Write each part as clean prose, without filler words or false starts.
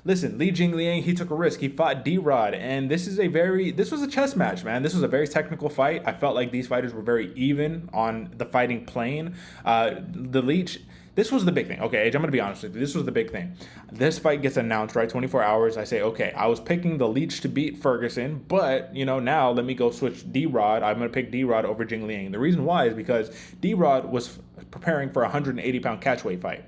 Listen, Li Jingliang, he took a risk. He fought D-Rod, and this was a chess match, man. This was a very technical fight. I felt like these fighters were very even on the fighting plane. The Leech, this was the big thing. Okay, Age, I'm gonna be honest with you. This was the big thing. This fight gets announced, right? 24 hours. I say, okay, I was picking the Leech to beat Ferguson, but now let me go switch D-Rod. I'm gonna pick D-Rod over Jingliang. The reason why is because D-Rod was preparing for a 180-pound catchweight fight.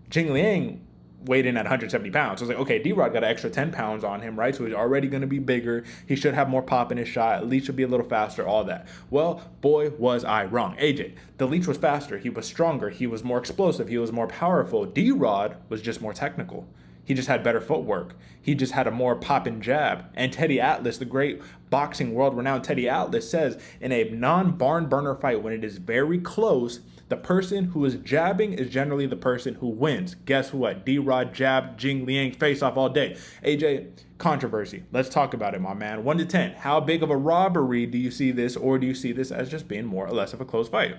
Jing Liang weighed in at 170 pounds. So I was like, okay, D-Rod got an extra 10 pounds on him, right? So he's already going to be bigger. He should have more pop in his shot. Leach should be a little faster, all that. Well, boy, was I wrong. AJ, the Leach was faster. He was stronger. He was more explosive. He was more powerful. D-Rod was just more technical. He just had better footwork. He just had a more poppin' jab. And Teddy Atlas, the great boxing world-renowned Teddy Atlas, says in a non-barn burner fight, when it is very close, the person who is jabbing is generally the person who wins. Guess what? D-Rod jabbed Jing Liang face off all day. AJ, controversy. Let's talk about it, my man. 1 to 10. How big of a robbery do you see this, or do you see this as just being more or less of a close fight?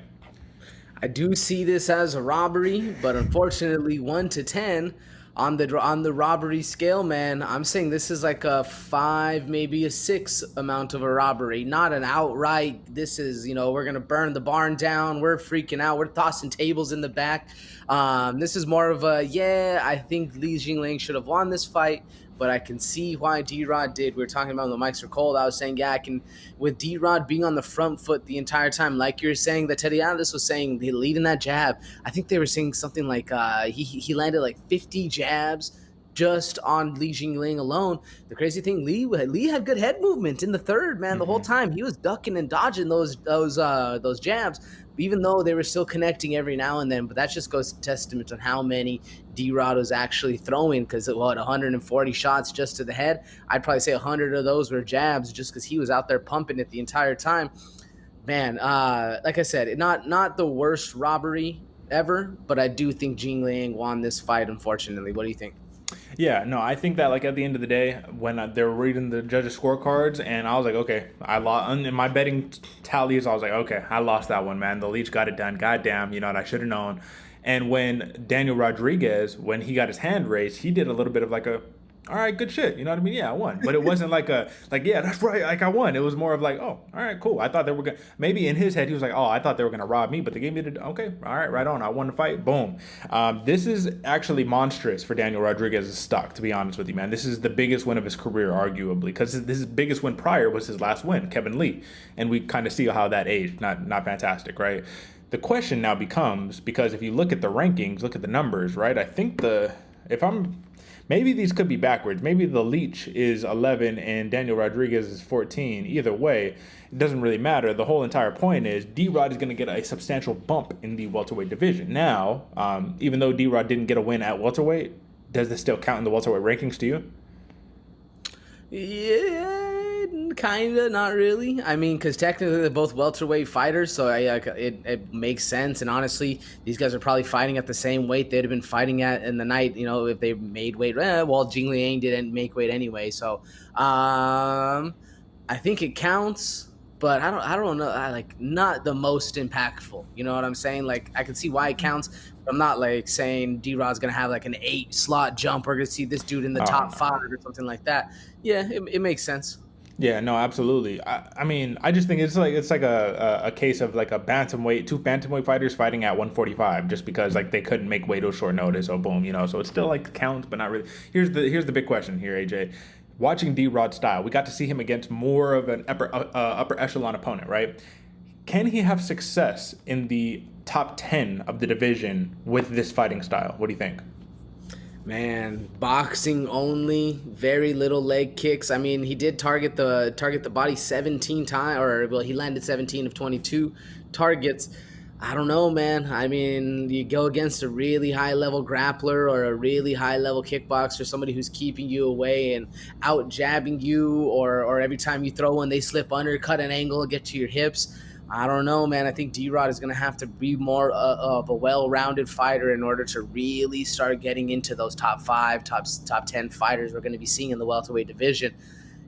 I do see this as a robbery, but unfortunately, 1 to 10 on the robbery scale, man. I'm saying this is like a 5, maybe a 6 amount of a robbery, not an outright. This is, we're gonna burn the barn down. We're freaking out. We're tossing tables in the back. This is more of a, yeah, I think Li Jingliang should have won this fight, but I can see why D-Rod did. We were talking about when the mics are cold. I was saying, yeah, I can, with D-Rod being on the front foot the entire time, like you're saying, that Teddy Atlas was saying, leading that jab. I think they were saying something like he landed like 50 jabs just on Li Jingliang alone. The crazy thing, Li had good head movement in the third, man. The whole time he was ducking and dodging those jabs, even though they were still connecting every now and then. But that just goes to testament on how many D-Rod was actually throwing, because 140 shots just to the head. I'd probably say 100 of those were jabs, just because he was out there pumping it the entire time. Man, like I said, not the worst robbery ever, but I do think Jing Liang won this fight, unfortunately. What do you think? Yeah, no, I think that like at the end of the day, when they were reading the judges' scorecards, and I was like, okay, I lost in my betting tallies. I was like, okay, I lost that one, man. The Leech got it done. Goddamn, and I should have known. And when Daniel Rodriguez, when he got his hand raised, he did a little bit of like a, all right, good shit. You know what I mean? Yeah, I won. But it wasn't like yeah, that's right, like I won. It was more of like, oh, all right, cool. I thought they were gonna, maybe in his head he was like, oh, I thought they were gonna rob me, but they gave me the, okay, all right, right on. I won the fight. Boom. This is actually monstrous for Daniel Rodriguez's stock, to be honest with you, man. This is the biggest win of his career, arguably, because his biggest win prior was his last win, Kevin Lee, and we kind of see how that aged. Not fantastic, right? The question now becomes, because if you look at the rankings, look at the numbers, right? I think if I'm maybe these could be backwards. Maybe the Leech is 11 and Daniel Rodriguez is 14. Either way, it doesn't really matter. The whole entire point is D-Rod is going to get a substantial bump in the welterweight division. Now, even though D-Rod didn't get a win at welterweight, does this still count in the welterweight rankings to you? Yeah, kind of, not really. I mean, because technically they're both welterweight fighters, so it makes sense. And honestly, these guys are probably fighting at the same weight they'd have been fighting at in the night. If they made weight. Well, Jing Liang didn't make weight anyway, so I think it counts. But I don't know. Like, not the most impactful. You know what I'm saying? Like, I can see why it counts. But I'm not like saying D-Rod's gonna have like an 8 slot jump. We're gonna see this dude in the Oh, top no. 5 or something like that. Yeah, it makes sense. Yeah, no, absolutely. I mean, I just think it's like a case of like a bantamweight, two bantamweight fighters fighting at 145, just because like they couldn't make weight on short notice. So boom, so it's still like counts, but not really. Here's the big question here, AJ. Watching D-Rod style, we got to see him against more of an upper echelon opponent, right? Can he have success in the top 10 of the division with this fighting style? What do you think? Man, boxing only, very little leg kicks. I mean, he did target the body 17 times, or well, he landed 17 of 22 targets. I don't know, man. I mean, you go against a really high level grappler or a really high level kickboxer, somebody who's keeping you away and out jabbing you, or every time you throw one, they slip under, cut an angle, get to your hips. I don't know, man. I think D-Rod is going to have to be more of a well-rounded fighter in order to really start getting into those top 5, top 10 fighters we're going to be seeing in the welterweight division,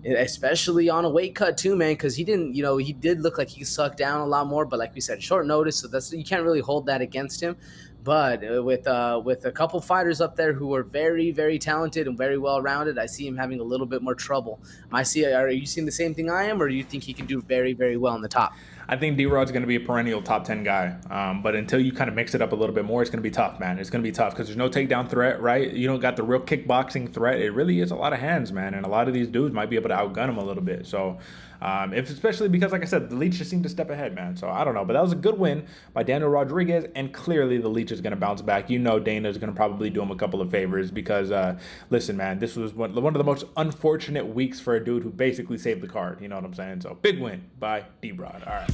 especially on a weight cut too, man, because he didn't, he did look like he sucked down a lot more, but like we said, short notice, so you can't really hold that against him. But with a couple fighters up there who are very, very talented and very well rounded, I see him having a little bit more trouble. Are you seeing the same thing I am, or do you think he can do very, very well in the top? I think D-Rod's going to be a perennial top 10 guy. But until you kind of mix it up a little bit more, it's going to be tough, man. It's going to be tough because there's no takedown threat, right? You don't got the real kickboxing threat. It really is a lot of hands, man. And a lot of these dudes might be able to outgun him a little bit. So, especially because, like I said, the Leech just seemed to step ahead, man. So I don't know. But that was a good win by Daniel Rodriguez. And clearly the Leech is going to bounce back. You know, Dana's going to probably do him a couple of favors because, listen, man, this was one of the most unfortunate weeks for a dude who basically saved the card. You know what I'm saying? So big win by D-Rod. All right.